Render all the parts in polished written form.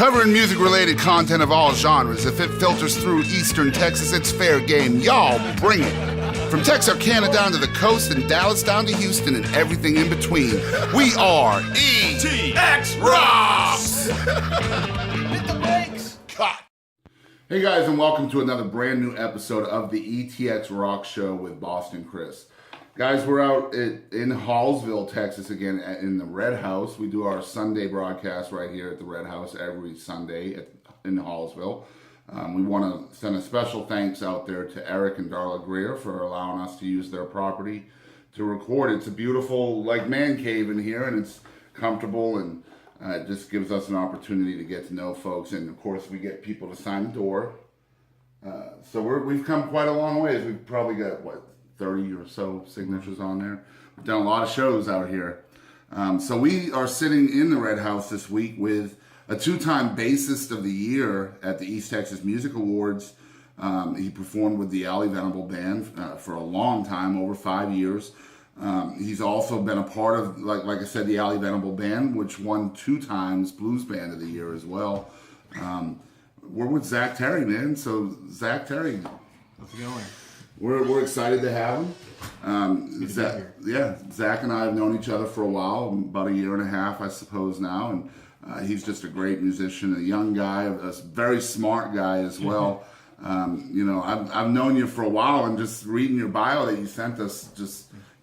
Covering music-related content of all genres. If it filters through Eastern Texas, it's fair game. Y'all bring it. From Texarkana down to the coast and Dallas down to Houston and everything in between. We are ETX ROCKS! Hit the brakes! Cut! Hey guys, and welcome to another brand new episode of the ETX ROCKS Show with Boston Chris. Guys, we're out in Hallsville, Texas again in the Red House. We do our Sunday broadcast right here at the Red House every Sunday in Hallsville. We want to send a special thanks out there to Eric and Darla Greer for allowing us to use their property to record. It's a beautiful man cave in here, and it's comfortable, and it just gives us an opportunity to get to know folks. And of course, we get people to sign the door. So we've come quite a long ways. We've probably got 30 or so signatures on there. We've done a lot of shows out here. So we are sitting in the Red House this week with a two-time Bassist of the Year at the East Texas Music Awards. He performed with the Ali Venable Band for a long time, over 5 years. He's also been a part of, like I said, the Ali Venable Band, which won 2 times Blues Band of the Year as well. We're with Zack Terry, man. So, Zack Terry. How's it going? We're excited to have him. Zack and I have known each other for a while, about a year and a half, I suppose now, and he's just a great musician, a young guy, a very smart guy as well. I've known you for a while, and just reading your bio that you sent us,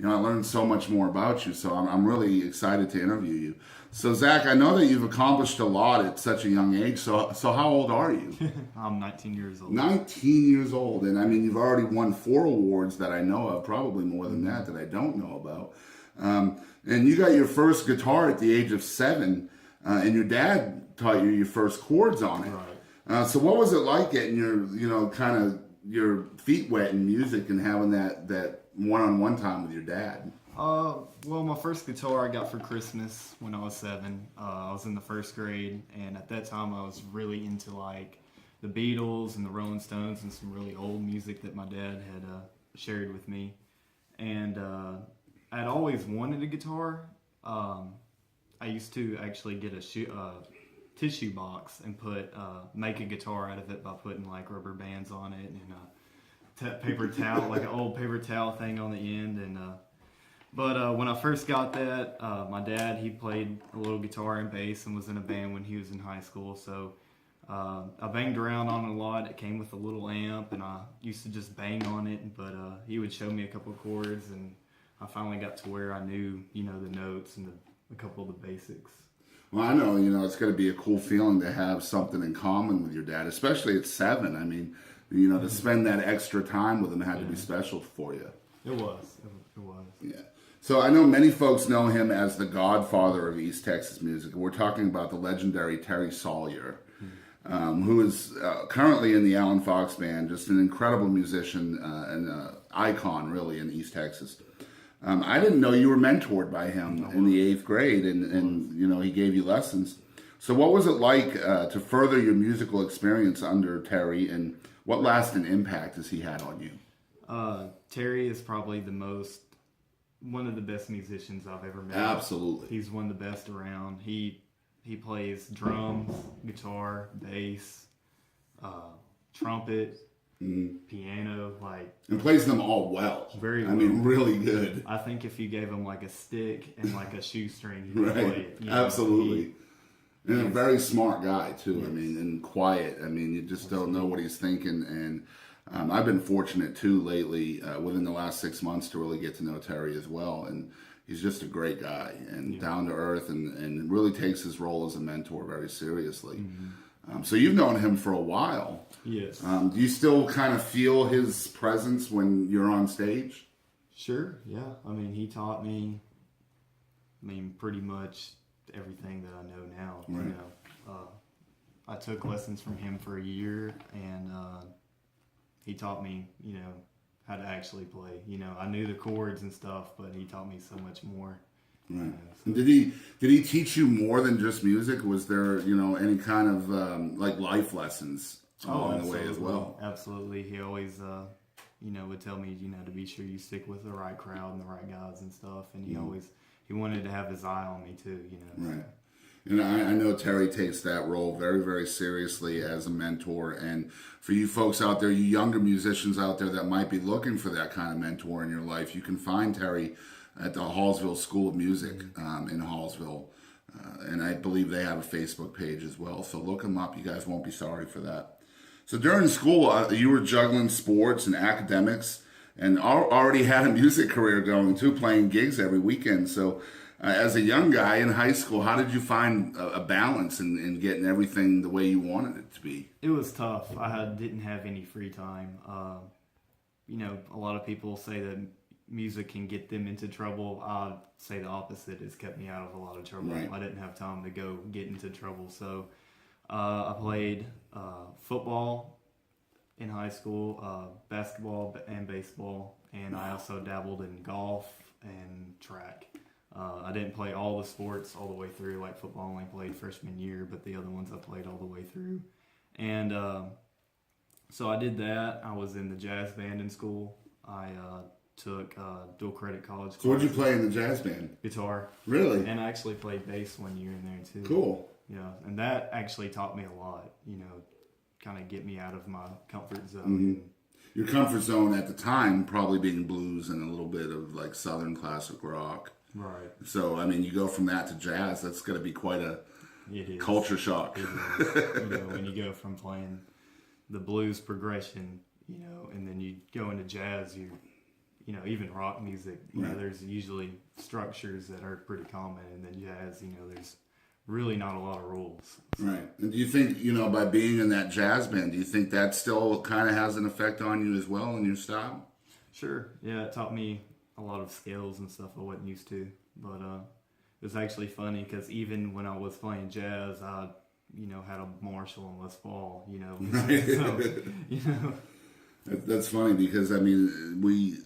I learned so much more about you. So I'm really excited to interview you. So Zack, I know that you've accomplished a lot at such a young age. So how old are you? I'm 19 years old. 19 years old, and I mean you've already won 4 awards that I know of, probably more than that I don't know about. And you got your first guitar at the age of 7, and your dad taught you your first chords on it. Right. So what was it like getting your feet wet in music and having that one-on-one time with your dad? Well, my first guitar I got for Christmas when I was 7. I was in the 1st grade, and at that time I was really into the Beatles and the Rolling Stones and some really old music that my dad had shared with me. And I'd always wanted a guitar. I used to actually get a tissue box and make a guitar out of it by putting rubber bands on it and paper towel, like an old paper towel thing on the end. And But when I first got that, my dad, he played a little guitar and bass and was in a band when he was in high school. So I banged around on it a lot. It came with a little amp, and I used to just bang on it. But he would show me a couple of chords, and I finally got to where I knew, the notes and a couple of the basics. Well, I know, it's going to be a cool feeling to have something in common with your dad, especially at 7. I mean, to spend that extra time with him had to be special for you. It was. It was. Yeah. So I know many folks know him as the godfather of East Texas music. We're talking about the legendary Terry Sawyer, who is currently in the Alan Fox Band, just an incredible musician and icon, really, in East Texas. I didn't know you were mentored by him in the 8th grade, and he gave you lessons. So what was it like to further your musical experience under Terry, and what lasting impact has he had on you? Terry is probably one of the best musicians I've ever met. Absolutely. He's one of the best around. He plays drums, guitar, bass, trumpet, piano, and plays them all well. Very well. I mean, really good. I think if you gave him a stick and a shoestring, he could right. play it. Absolutely. And a very smart guy too. Yes. I mean, and quiet. I mean, you just don't know what he's thinking. And I've been fortunate too lately, within the last 6 months, to really get to know Terry as well. And he's just a great guy and down to earth, and really takes his role as a mentor very seriously. Mm-hmm. So you've known him for a while. Yes. Do you still kind of feel his presence when you're on stage? Sure, yeah. I mean, he taught me, pretty much everything that I know now. Right. I took lessons from him for a year, and he taught me, how to actually play. I knew the chords and stuff, but he taught me so much more. Right. So. Did he teach you more than just music? Was there, any kind of life lessons along the way as well? Absolutely. He always, would tell me, to be sure you stick with the right crowd and the right guys and stuff. And he wanted to have his eye on me too, Right. And I know Terry takes that role very, very seriously as a mentor. And for you folks out there, you younger musicians out there that might be looking for that kind of mentor in your life, you can find Terry at the Hallsville School of Music in Hallsville. And I believe they have a Facebook page as well. So look them up. You guys won't be sorry for that. So during school, you were juggling sports and academics and already had a music career going too, playing gigs every weekend. So as a young guy in high school, how did you find a balance in getting everything the way you wanted it to be? It was tough. Didn't have any free time. A lot of people say that music can get them into trouble. I'd say the opposite. It's kept me out of a lot of trouble. Right. I didn't have time to go get into trouble. So I played football in high school, basketball and baseball, and I also dabbled in golf and track. I didn't play all the sports all the way through, like football only played freshman year, but the other ones I played all the way through. And so I did that. I was in the jazz band in school. I took dual credit college classes. So what did you play in the jazz band? Guitar. Really? And I actually played bass one year in there too. Cool. Yeah, and that actually taught me a lot, kind of get me out of my comfort zone. Mm-hmm. Your comfort zone at the time probably being blues and a little bit of like Southern classic rock. Right. So, I mean, you go from that to jazz, that's going to be quite a culture shock. It is. When you go from playing the blues progression, and then you go into jazz, even rock music, right. There's usually structures that are pretty common, and then jazz, there's really not a lot of rules. So. Right. And do you think, by being in that jazz band, do you think that still kind of has an effect on you as well in your style? Sure. Yeah, it taught me a lot of scales and stuff I wasn't used to. But it was actually funny because even when I was playing jazz, I, had a Marshall and Les Paul, Right. So, That's funny because, we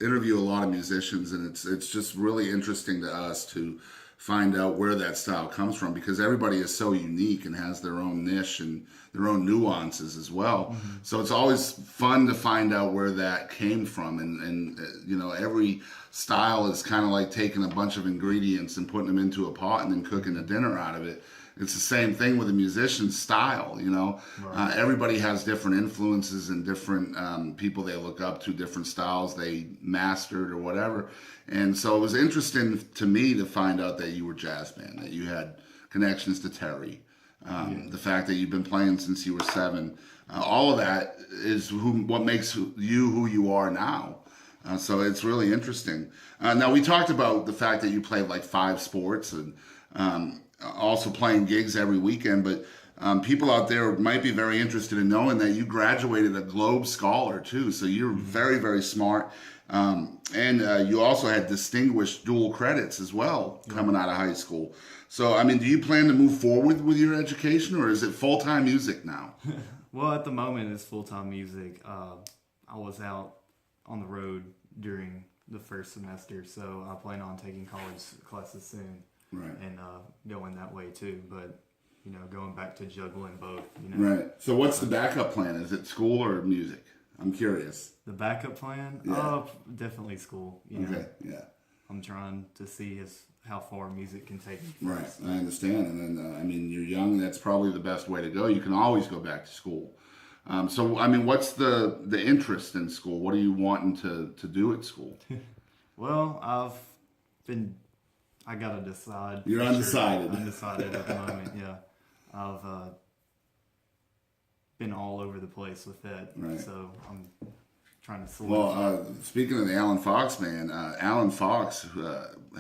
interview a lot of musicians, and it's just really interesting to us to find out where that style comes from, because everybody is so unique and has their own niche and their own nuances as well. Mm-hmm. So it's always fun to find out where that came from. And every style is kind of like taking a bunch of ingredients and putting them into a pot and then cooking a dinner out of it. It's the same thing with a musician's style, Right. Everybody has different influences and different people they look up to, different styles they mastered or whatever. And so it was interesting to me to find out that you were jazz band, that you had connections to Terry, the fact that you've been playing since you were 7. All of that is what makes you who you are now. So it's really interesting. Now, we talked about the fact that you played like 5 sports and also playing gigs every weekend, but people out there might be very interested in knowing that you graduated a Globe Scholar too. So you're very, very smart. And you also had distinguished dual credits as well coming out of high school. So, do you plan to move forward with your education, or is it full-time music now? Well, at the moment, it's full-time music. I was out on the road during the first semester, so I plan on taking college classes soon. Right. And going that way too, but going back to juggling both. Right. So what's the backup plan? Is it school or music? I'm curious. The backup plan? Yeah. Definitely school. Okay. Yeah. I'm trying to see how far music can take me. Right. I understand. And then you're young. That's probably the best way to go. You can always go back to school. So what's the interest in school? What are you wanting to do at school? Well, I gotta decide. You're undecided. Sure. Undecided at the moment. Yeah, I've been all over the place with that. Right. So I'm trying to select. Well, speaking of the Alan Fox man, Alan Fox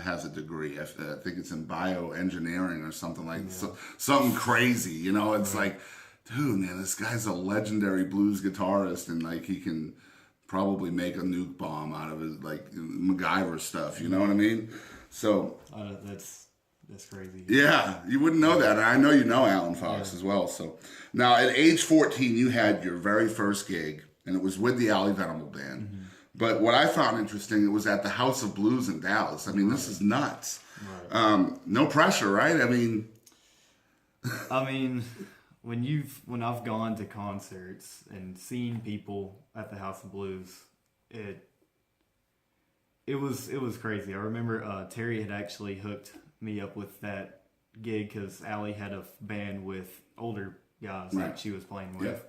has a degree. I think it's in bioengineering or something like something crazy. It's like, dude, man, this guy's a legendary blues guitarist, and like he can probably make a nuke bomb out of his like MacGyver stuff. You know what I mean? So that's crazy. Yeah, you wouldn't know that. And I know you know Alan Fox as well. So now at age 14, you had your very first gig, and it was with the Ali Venable Band. Mm-hmm. But what I found interesting, it was at the House of Blues in Dallas. This is nuts. Right. No pressure, right? When I've gone to concerts and seen people at the House of Blues, it was crazy. I remember Terry had actually hooked me up with that gig because Allie had a band with older guys Right. that she was playing with, Yeah.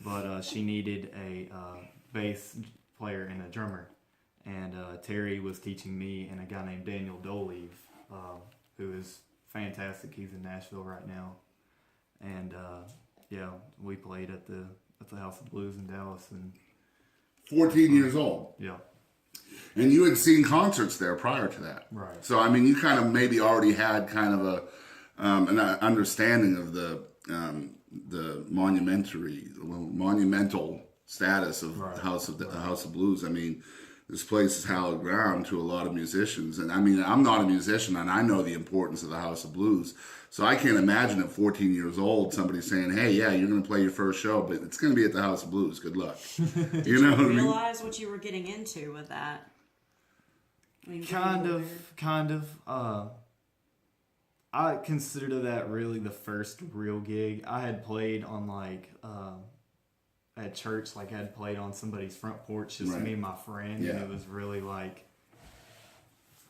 but she needed a bass player and a drummer. And Terry was teaching me and a guy named Daniel Doleve, who is fantastic. He's in Nashville right now. And yeah, we played at the House of Blues in Dallas. And 14 years old. yeah, And you had seen concerts there prior to that. Right. So, I mean, you kind of maybe already had kind of an understanding of the monumental status of Right. the House of Blues. I mean, this place is hallowed ground to a lot of musicians. And I mean, I'm not a musician, and I know the importance of the House of Blues. So I can't imagine at 14 years old somebody saying, "Hey, yeah, you're going to play your first show, but it's going to be at the House of Blues. Good luck." You know what I mean? Realize what you were getting into with that. I mean, kind of. I consider that really the first real gig. I had played on at church, I had played on somebody's front porch, just Right. me and my friend, Yeah. and it was really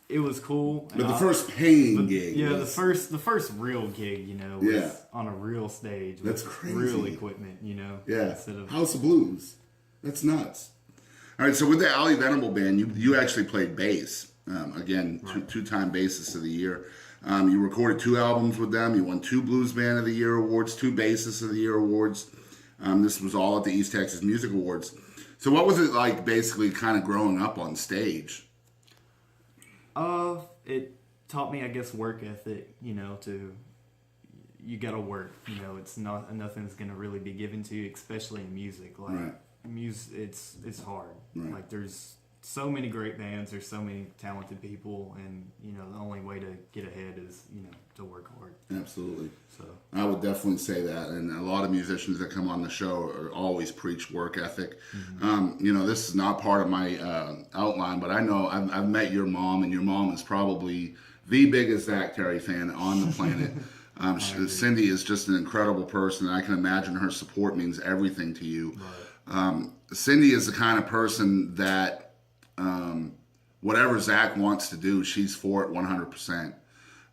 it was cool. But the first paying gig. Yeah, was- the first real gig, was Yeah. on a real stage. That's with crazy. real equipment, Yeah, instead of House of Blues. That's nuts. All right, so with the Ali Venable Band, you actually played bass. Again, two-time bassist of the year. You recorded 2 albums with them. You won 2 Blues Band of the Year awards, 2 Bassist of the Year awards. This was all at the East Texas Music Awards. So what was it like basically kind of growing up on stage? It taught me, I guess, work ethic, you gotta work, it's nothing's gonna really be given to you, especially in music. Right. Music, it's hard. Right. There's so many great bands, there's so many talented people, and, the only way to get ahead is, to work hard. Absolutely. So I would definitely say that, and a lot of musicians that come on the show are always preach work ethic. This is not part of my outline, but I know I've met your mom, and your mom is probably the biggest Zack Terry fan on the planet. Cindy is just an incredible person, and I can imagine her support means everything to you. Right. Cindy is the kind of person that whatever Zack wants to do, she's for it 100%.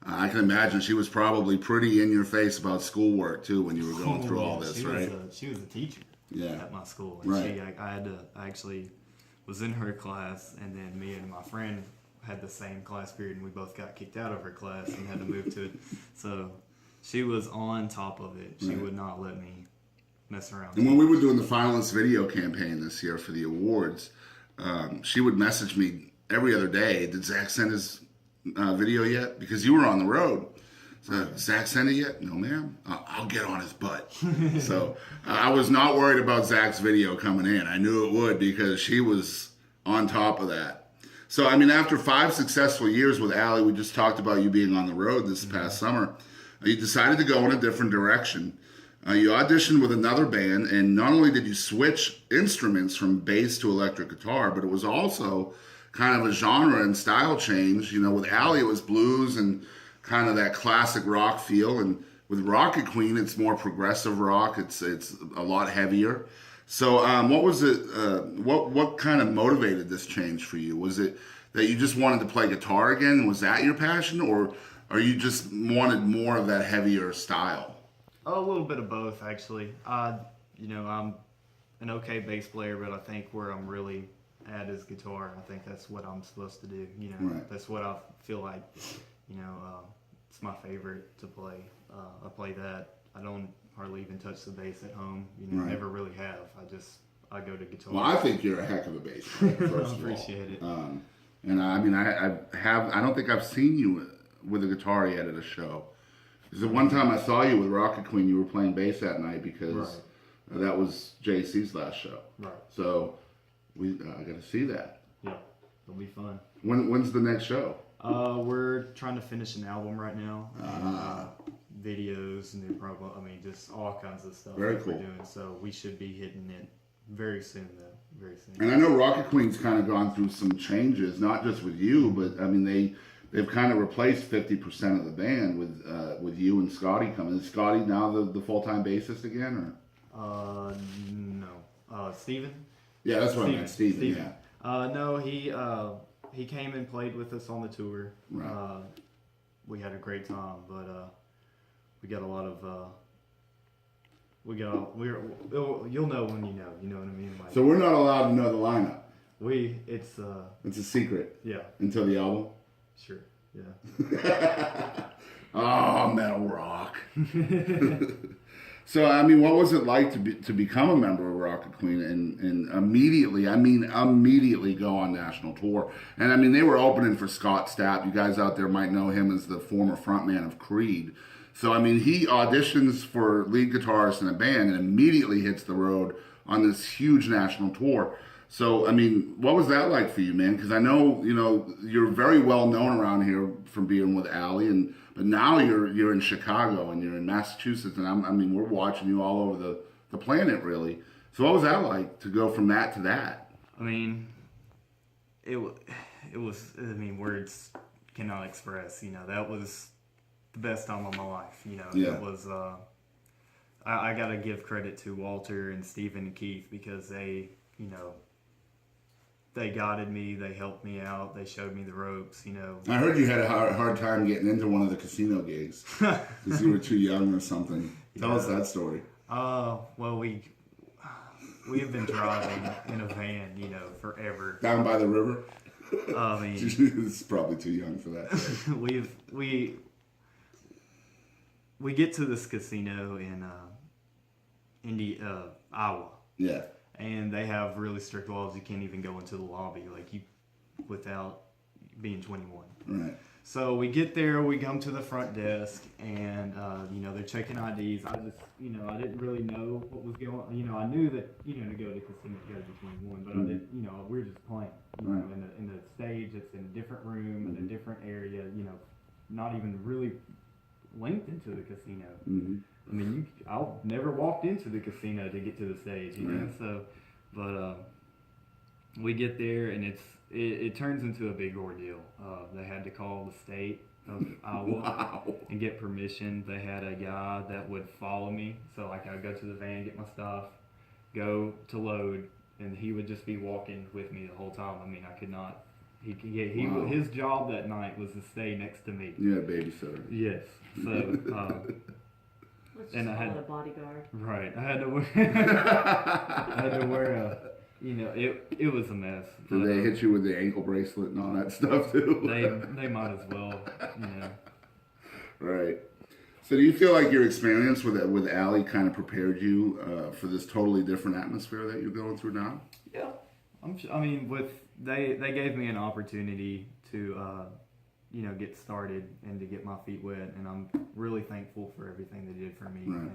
I can imagine she was probably pretty in your face about schoolwork too when you were going through all this, right? She was a teacher at my school. And Right. I actually was in her class, and then me and my friend had the same class period, and we both got kicked out of her class and had to move to it. So she was on top of it. She would not let me mess around. And when we were doing the finalist video campaign this year for the awards, she would message me every other day. Did Zack send his video yet? Because you were on the road. So, Zack sent it yet? No, ma'am. I'll get on his butt. So I was not worried about Zack's video coming in. I knew it would because she was on top of that. So, I mean, after 5 successful years with Allie, we just talked about you being on the road this past summer. You decided to go in a different direction. You auditioned with another band, and not only did you switch instruments from bass to electric guitar, but it was also kind of a genre and style change. With Allie, it was blues and kind of that classic rock feel, and with Rockett Queen, it's more progressive rock. It's a lot heavier. So, what was it? What kind of motivated this change for you? Was it that you just wanted to play guitar again? Was that your passion, or you just wanted more of that heavier style? A little bit of both, actually. I'm an okay bass player, but I think where I'm really at is guitar. I think that's what I'm supposed to do. Right. That's what I feel like. It's my favorite to play. I play that. I don't hardly even touch the bass at home. Right. Never really have. I go to guitar. Well, I think you're a heck of a bass player. First I of all. appreciate it. And I mean, I don't think I've seen you with a guitar yet at a show. Because the one time I saw you with Rockett Queen, you were playing bass that night because that was JC's last show. Right. So I got to see that. Yeah, it'll be fun. When's the next show? We're trying to finish an album right now. Videos, new promo. I mean, just all kinds of stuff Very that cool. we're doing. So we should be hitting it very soon, though. Very soon. And I know Rockett Queen's kind of gone through some changes, not just with you, but I mean they've kind of replaced 50% of the band with you and Scotty coming. Is Scotty now the full-time bassist again, or? No. Steven? Yeah, that's what I meant. Steven. Yeah. No, he came and played with us on the tour. Right. we had a great time, but we got a lot of you'll know when you know what I mean. Like, So we're not allowed to know the lineup. It's a secret. Yeah. Until the album. Sure. Yeah. Oh, metal rock. So, I mean, what was it like to become a member of Rockett Queen and immediately go on national tour? And I mean, they were opening for Scott Stapp. You guys out there might know him as the former frontman of Creed. So, I mean, he auditions for lead guitarist in a band and immediately hits the road on this huge national tour. So, I mean, what was that like for you, man? Because I know, you're very well known around here from being with Allie, but now you're in Chicago and you're in Massachusetts, and we're watching you all over the planet, really. So, what was that like to go from that to that? I mean, it was. I mean, words cannot express. That was the best time of my life. Yeah. It was. I gotta give credit to Walter and Stephen and Keith because they guided me, they helped me out, they showed me the ropes, I heard you had a hard time getting into one of the casino gigs because you were too young or something. Tell us that story. Well, we have been driving in a van, forever. Down by the river? I mean... It's probably too young for that. We get to this casino in Iowa. Yeah. And they have really strict laws. You can't even go into the lobby without being 21. Right. So we get there, we come to the front desk, and they're checking IDs. I just I didn't really know what was going on. I knew that to go to casino you got to be 21, but I didn't. We were just playing. Right. In the stage, it's in a different room in a different area. Not even really linked into the casino. Mm-hmm. I mean, I never walked into the casino to get to the stage, Right. So, but we get there and it turns into a big ordeal. They had to call the state of Iowa Wow. and get permission. They had a guy that would follow me, so I would go to the van, get my stuff, go to load, and he would just be walking with me the whole time. I mean, I could not. Wow. His job that night was to stay next to me. Yeah, babysitter. Yes. So. Let's just And I call had- it a bodyguard. Right, I had to wear it was a mess. Did But, they hit you with the ankle bracelet and all that stuff too? They might as well, Right. So do you feel like your experience with Allie kind of prepared you for this totally different atmosphere that you're going through now? Yeah. They gave me an opportunity to get started and to get my feet wet, and I'm really thankful for everything they did for me. Right.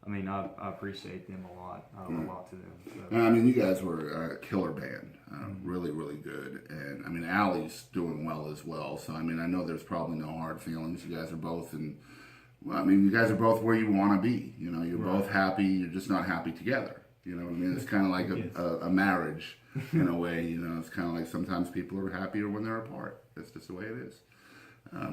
And I appreciate them a lot. I owe a lot to them. So. I mean, you guys were a killer band, really, really good. And I mean, Allie's doing well as well. So I mean, I know there's probably no hard feelings. You guys are both you guys are both where you want to be. You're Right. both happy. You're just not happy together. You know what I mean? It's kind of like a marriage in a way. It's kind of like sometimes people are happier when they're apart. That's just the way it is.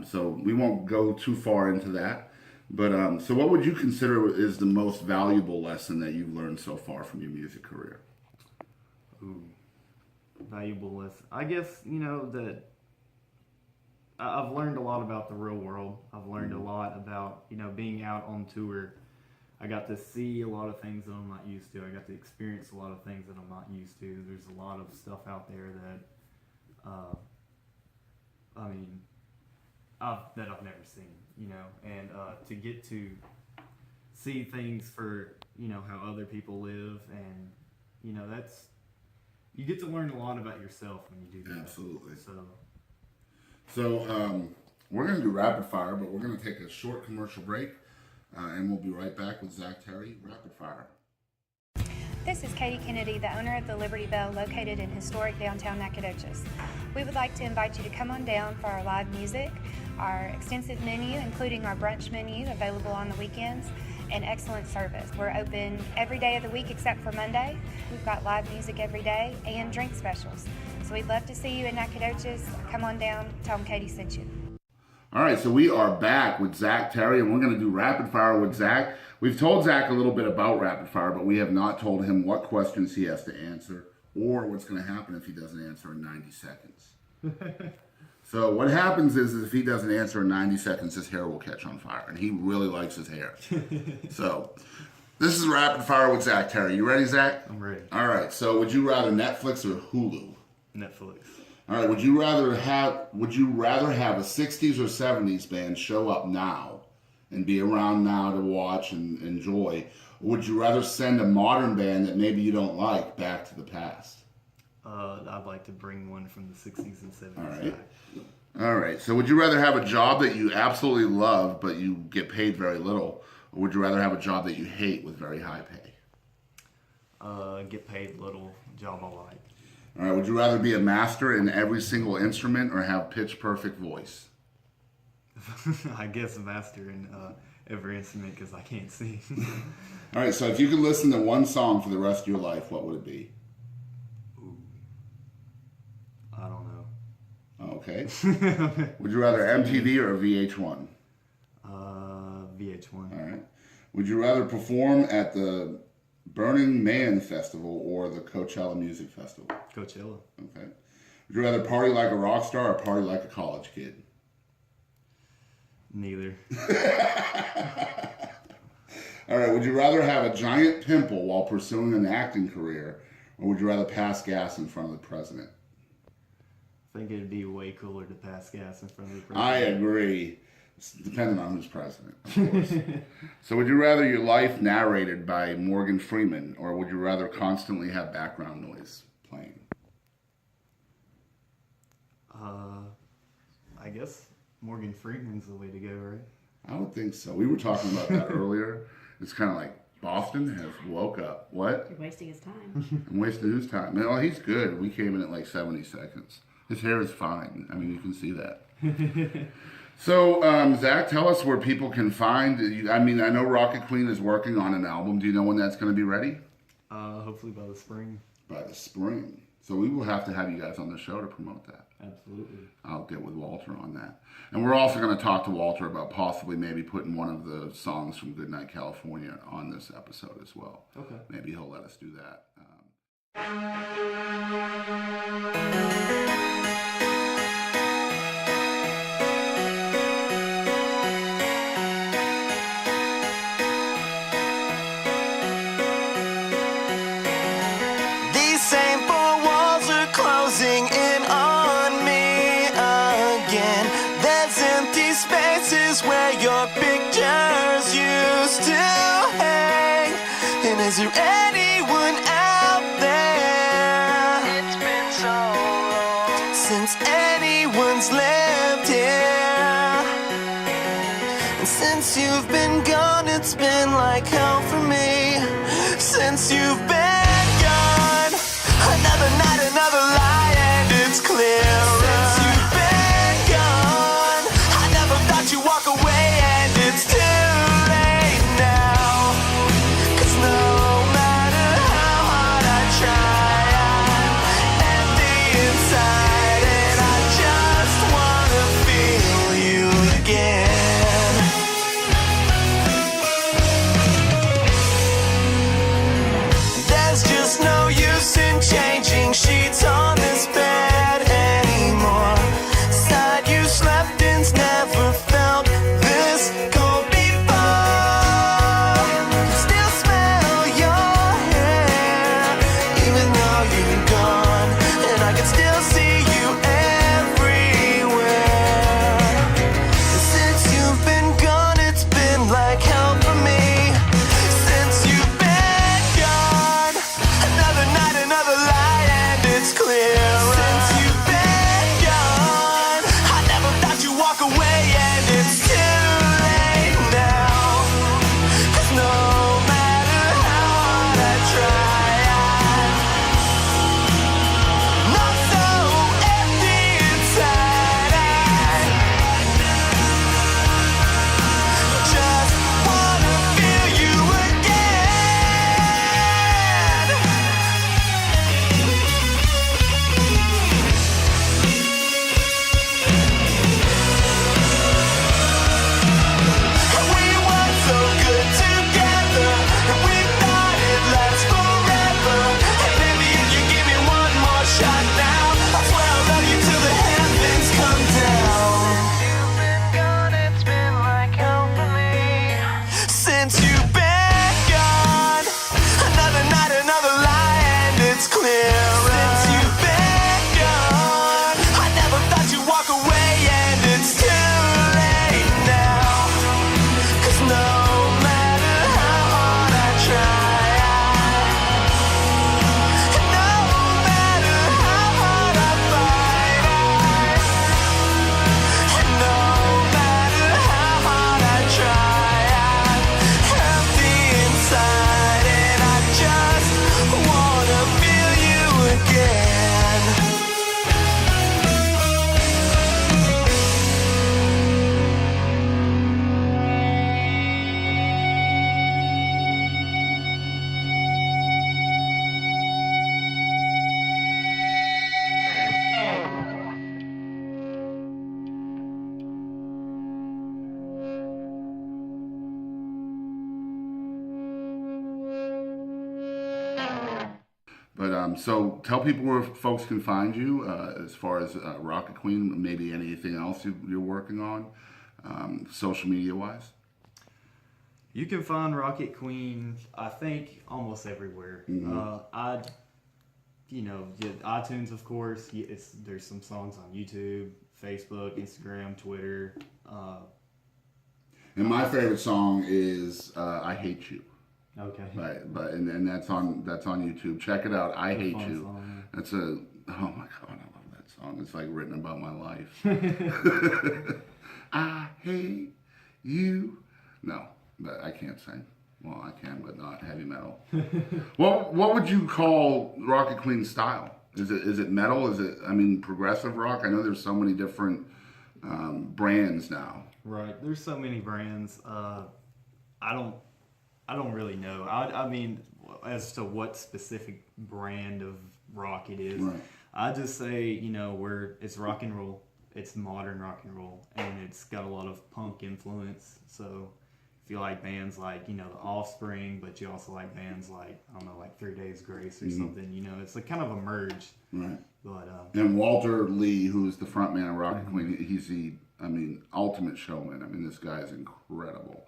So we won't go too far into that. But so what would you consider is the most valuable lesson that you've learned so far from your music career? Ooh, valuable lesson. I guess, that I've learned a lot about the real world. I've learned a lot about, being out on tour. I got to see a lot of things that I'm not used to. I got to experience a lot of things that I'm not used to. There's a lot of stuff out there that, I've never seen, and to get to see things for, how other people live, and, you get to learn a lot about yourself when you do that. Absolutely. So, we're going to do rapid fire, but we're going to take a short commercial break, and we'll be right back with Zack Terry, Rapid Fire. This is Katie Kennedy, the owner of the Liberty Bell located in historic downtown Nacogdoches. We would like to invite you to come on down for our live music, our extensive menu, including our brunch menu available on the weekends, and excellent service. We're open every day of the week except for Monday. We've got live music every day and drink specials. So we'd love to see you in Nacogdoches. Come on down, tell them Katie sent you. All right, so we are back with Zack Terry, and we're going to do Rapid Fire with Zack. We've told Zack a little bit about Rapid Fire, but we have not told him what questions he has to answer or what's going to happen if he doesn't answer in 90 seconds. So what happens is if he doesn't answer in 90 seconds, his hair will catch on fire, and he really likes his hair. So this is Rapid Fire with Zack Terry. You ready, Zack? I'm ready. All right. So would you rather Netflix or Hulu? Netflix. All right. Would you rather have a 60s or 70s band show up now and be around now to watch and enjoy? Or would you rather send a modern band that maybe you don't like back to the past? I'd like to bring one from the 60s and 70s. All right. back. All right. So would you rather have a job that you absolutely love but you get paid very little, or would you rather have a job that you hate with very high pay? Get paid little, job I like. All right. Would you rather be a master in every single instrument or have pitch perfect voice? I guess a master in every instrument because I can't sing. All right. So if you could listen to one song for the rest of your life, what would it be? I don't know. Okay. Would you rather MTV or VH1? VH1. All right. Would you rather perform at the Burning Man Festival or the Coachella Music Festival? Coachella. Okay. Would you rather party like a rock star or party like a college kid? Neither. All right. Would you rather have a giant pimple while pursuing an acting career, or would you rather pass gas in front of the president? I think it'd be way cooler to pass gas in front of the president. I agree. It's depending on who's president, of course. So would you rather your life narrated by Morgan Freeman, or would you rather constantly have background noise playing? I guess Morgan Freeman's the way to go, right? I would think so. We were talking about that earlier. It's kind of like Boston has woke up. What? You're wasting his time. I'm wasting whose time? No, he's good. We came in at like 70 seconds. His hair is fine. I mean, you can see that. So, Zack, tell us where people can find. I mean, I know Rocket Queen is working on an album. Do you know when that's going to be ready? Hopefully by the spring. By the spring. So we will have to have you guys on the show to promote that. Absolutely. I'll get with Walter on that. And we're also going to talk to Walter about possibly maybe putting one of the songs from Goodnight California on this episode as well. Okay. Maybe he'll let us do that. These same four walls are closing in on me again. There's empty spaces where your pictures used to hang. And is there anyone out there? It's been so long since anyone's lived here. And since you've been gone, it's been like hell for me. Since you've been gone, another night, another lie, and it's clear. Since you've been gone, I never thought you'd walk away, and it's too late now. 'Cause no matter how hard I try, I'm empty inside, and I just wanna feel you again. But so tell people where folks can find you as far as Rockett Queen, maybe anything else you're working on, social media wise. You can find Rockett Queen, I think, almost everywhere. iTunes, of course. There's some songs on YouTube, Facebook, Instagram, Twitter. And my favorite song is "I Hate You." Okay. And that's on YouTube. Check it out. "I Hate You." Song. That's oh my God, I love that song. It's like written about my life. I hate you. No, but I can't sing. Well, I can, but not heavy metal. What would you call Rockett Queen's style? Is it metal? Is it progressive rock? I know there's so many different brands now. Right. There's so many brands. I don't really know. I mean, as to what specific brand of rock it is. Right. I just say, it's rock and roll. It's modern rock and roll, and it's got a lot of punk influence. So if you like bands like, The Offspring, but you also like bands like, I don't know, like 3 Days Grace or something, it's like kind of a merge. Right. But And Walter Lee, who's the front man of Rockett Queen, he's the ultimate showman. This guy is incredible.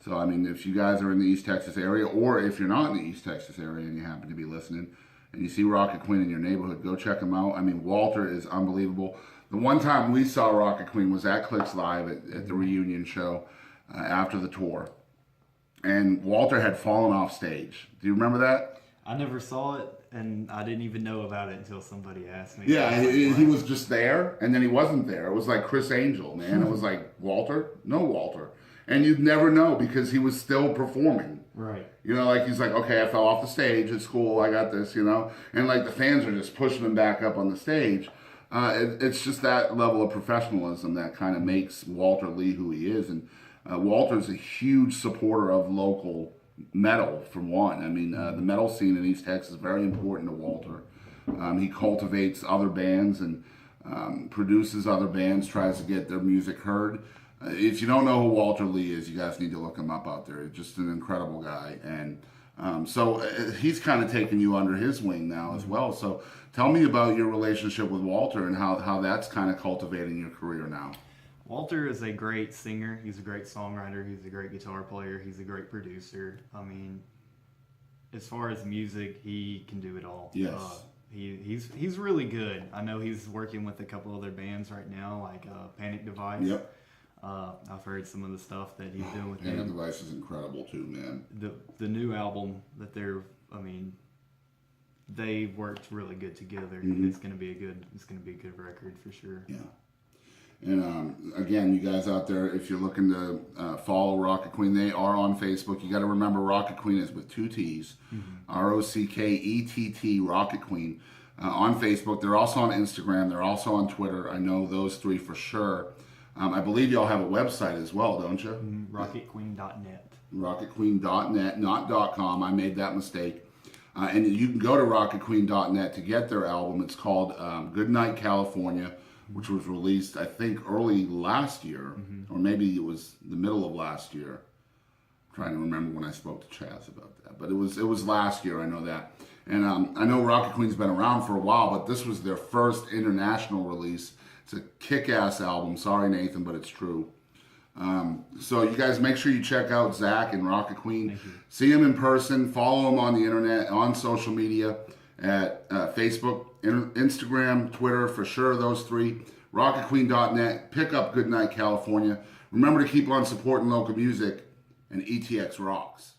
So, if you guys are in the East Texas area, or if you're not in the East Texas area and you happen to be listening, and you see Rockett Queen in your neighborhood, go check him out. Walter is unbelievable. The one time we saw Rockett Queen was at Clicks Live at the reunion show after the tour. And Walter had fallen off stage. Do you remember that? I never saw it, and I didn't even know about it until somebody asked me. Yeah, he was just there, and then he wasn't there. It was like Chris Angel, man. It was like, Walter? No Walter. And you'd never know because he was still performing. Right. He's like, okay, I fell off the stage. It's cool. I got this, And like the fans are just pushing him back up on the stage. It's just that level of professionalism that kind of makes Walter Lee who he is. And Walter's a huge supporter of local metal, for one. The metal scene in East Texas is very important to Walter. He cultivates other bands and produces other bands, tries to get their music heard. If you don't know who Walter Lee is, you guys need to look him up out there. He's just an incredible guy. And so he's kind of taken you under his wing now as well. So tell me about your relationship with Walter and how that's kind of cultivating your career now. Walter is a great singer. He's a great songwriter. He's a great guitar player. He's a great producer. As far as music, he can do it all. Yes. He's really good. I know he's working with a couple other bands right now, like Panic Device. Yep. I've heard some of the stuff that he's doing with Panic them. Device is incredible too, man. The new album that they worked really good together. It's gonna be a good record for sure. Yeah. And again, you guys out there, if you're looking to follow Rockett Queen, they are on Facebook. You got to remember Rockett Queen is with 2 T's, ROCKETT, Rockett Queen, on Facebook. They're also on Instagram. They're also on Twitter. I know those 3 for sure. I believe y'all have a website as well, don't you? RockettQueen.net. RockettQueen.net, not .com. I made that mistake. And you can go to RockettQueen.net to get their album. It's called Goodnight California, which was released, I think, early last year, or maybe it was the middle of last year. I'm trying to remember when I spoke to Chaz about that, but it was last year. I know that, and I know Rockett Queen's been around for a while, but this was their first international release. It's a kick-ass album. Sorry, Nathan, but it's true. So you guys make sure you check out Zack and Rockett Queen. See him in person. Follow him on the internet, on social media, at Facebook, Instagram, Twitter, for sure, those 3. RockettQueen.net. Pick up Goodnight California. Remember to keep on supporting local music, and ETX rocks.